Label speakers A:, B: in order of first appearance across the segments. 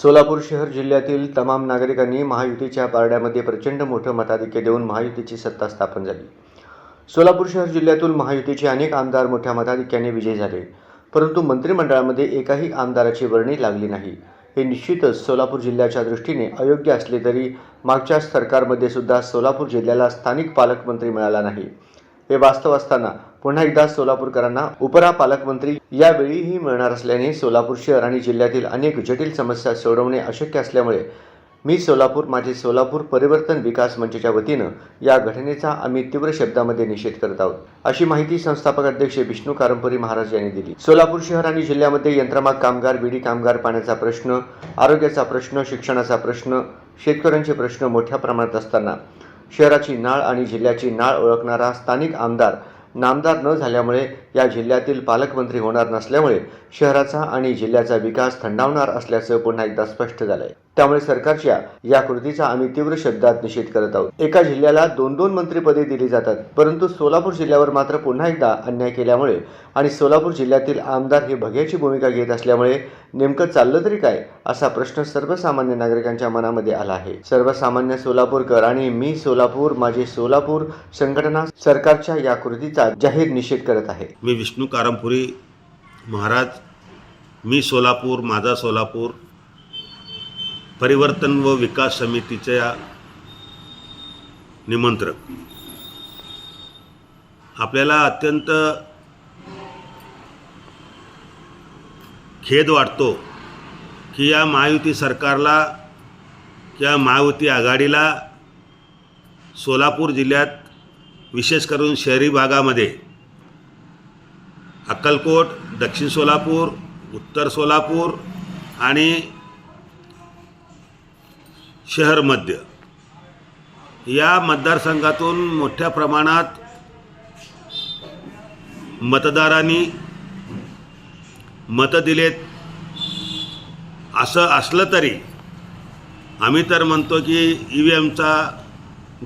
A: सोलापूर शहर जिल्ह्यातील तमाम नागरिकांनी महायुतीच्या पारड्यामध्ये प्रचंड मोठं मताधिक्य देऊन महायुतीची सत्ता स्थापन झाली। सोलापूर शहर जिल्ह्यातील महायुतीचे अनेक आमदार मोठ्या मताधिक्याने विजयी झाले, परंतु मंत्रिमंडळामध्ये एकाही आमदाराची वर्णी लागली नाही। हे निश्चितच सोलापूर जिल्ह्याच्या दृष्टीने अयोग्य असले तरी मागच्या सरकारमध्ये सुद्धा सोलापूर जिल्ह्याला स्थानिक पालकमंत्री मिळाला नाही। हे वास्तव असताना पुन्हा एकदा सोलापूरकरांना उपरा पालकमंत्री यावेळीही मिळणार असल्याने सोलापूर शहर आणि जिल्ह्यातील अनेक जटिल समस्या सोडवणे अशक्य असल्यामुळे मी सोलापूर माझे सोलापूर परिवर्तन विकास मंचच्या वतीनं या घटनेचा आम्ही तीव्र शब्दामध्ये निषेध करत आहोत, अशी माहिती संस्थापक अध्यक्ष विष्णू कारंपुरी महाराज यांनी दिली। सोलापूर शहर आणि जिल्ह्यामध्ये यंत्रमाग कामगार, बीडी कामगार, पाण्याचा प्रश्न, आरोग्याचा प्रश्न, शिक्षणाचा प्रश्न, शेतकऱ्यांचे प्रश्न मोठ्या प्रमाणात असताना शहराची नाळ आणि जिल्ह्याची नाळ ओळखणारा स्थानिक आमदार नामदार न झाल्यामुळे या जिल्ह्यातील पालकमंत्री होणार नसल्यामुळे शहराचा आणि जिल्ह्याचा विकास थंडावणार असल्याचं पुन्हा एकदा स्पष्ट झालंय। त्यामुळे सरकारच्या या कृतीचा आम्ही तीव्र शब्दात निषेध करत आहोत। एका जिल्ह्याला 2-2 मंत्रिपदे दिली जातात, परंतु सोलापूर जिल्ह्यावर मात्र पुन्हा एकदा अन्याय केल्यामुळे आणि सोलापूर जिल्ह्यातील आमदार ही भग्याची भूमिका घेत असल्यामुळे नेमकं चाललं तरी काय असा प्रश्न सर्वसामान्य नागरिकांच्या मनामध्ये आला आहे। सर्वसामान्य सोलापूरकर आणि मी सोलापूर माझे सोलापूर संघटना सरकारच्या या कृतीचा जाहीर निषेध करत आहे।
B: मी विष्णू कारंपुरी महाराज, मी सोलापूर माझा सोलापूर परिवर्तन व विकास समितीच्या निमंत्रक। आपल्याला अत्यंत खेद वाटतो की या महायुती सरकारला किंवा महायुती आघाडीला सोलापूर जिल्ह्यात विशेष करून शहरी भागामध्ये अक्कलकोट, दक्षिण सोलापूर, उत्तर सोलापूर आणि शहर मध्य या मतदारसंघातून मोठ्या प्रमाणात मतदारांनी मतं दिलेत। असं असलं तरी आम्ही तर म्हणतो की EVMचा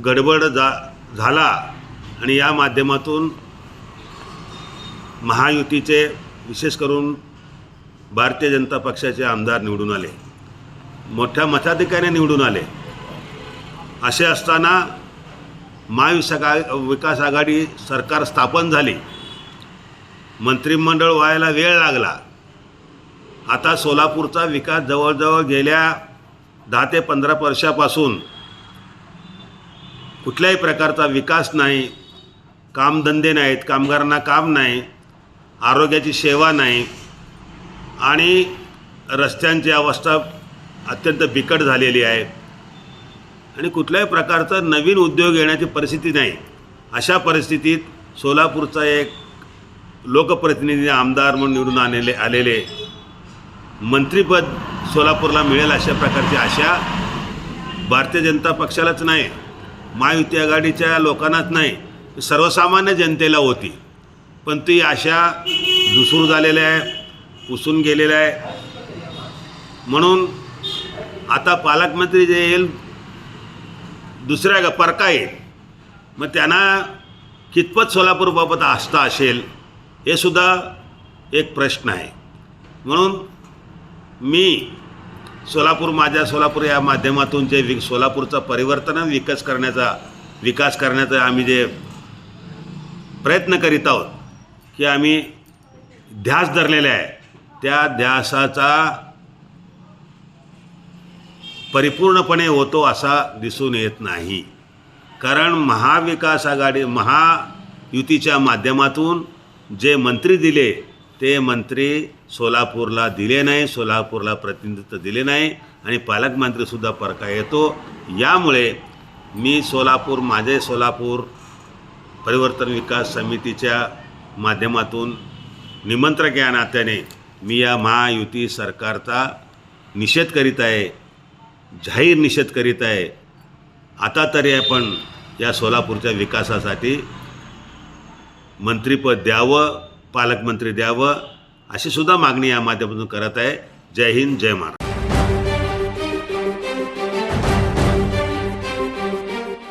B: गडबड झाला आणि या माध्यमातून महायुतीचे विशेष करून भारतीय जनता पक्षाचे आमदार निवडून आले, मोठ्या मताधिक्याने निवडून आले। असे असताना महाविकास आघाडी सरकार स्थापन झाली, मंत्रिमंडळ व्हायला वेळ लागला। आता सोलापूरचा विकास जवळजवळ गेल्या 10 ते 15 वर्षापासून कुठल्याही प्रकारचा विकास नाही, कामधंदे नाहीत, कामगारांना काम नाही, आरोग्याची सेवा नाही आणि रस्त्यांची अवस्था अत्यंत बिकट झालेली आहे आणि कुठल्याही प्रकारचा नवीन उद्योग येण्याची परिस्थिती नाही। अशा परिस्थितीत सोलापूरचा एक लोकप्रतिनिधी आमदार म्हणून निवडून आलेले मंत्रिपद सोलापूरला मिळेल अशा प्रकारची आशा भारतीय जनता पक्षालाच नाही, महायुती आघाडीच्या लोकांनाच नाही, सर्वसामान्य जनतेला होती। पण ती आशा धुसूर झालेली आहे, पुसून गेलेली आहे। म्हणून आता पालकमंत्री जे येईल दुसऱ्या परका येईल, मग त्यांना कितपत सोलापूरबाबत आस्था असेल हे सुद्धा एक प्रश्न आहे। म्हणून मी सोलापूर माझ्या सोलापूर या माध्यमातून जे सोलापूरचा परिवर्तन विकास करण्याचा आम्ही जे प्रयत्न करीत आहोत की आम्ही ध्यास धरलेला आहे, त्या ध्यासाचा परिपूर्णपणे होतो असा दिसून येत नाही। कारण महाविकास आघाडी महायुतीच्या माध्यमातून जे मंत्री दिले ते मंत्री सोलापूरला दिले नाही, सोलापूरला प्रतिनिधित्व दिले नाही आणि पालकमंत्रीसुद्धा परका येतो। यामुळे मी सोलापूर माझे सोलापूर परिवर्तन विकास समितीच्या माध्यमातून निमंत्रक या नात्याने मी या महायुती सरकारचा निषेध करीत आहे, जाहीर निषेध करीत आहे। आता तरी आपण या सोलापूरच्या विकासासाठी मंत्रिपद द्यावं, पालकमंत्री द्यावं अशी सुद्धा मागणी या माध्यमातून करत आहे। जय हिंद, जय महाराष्ट्र।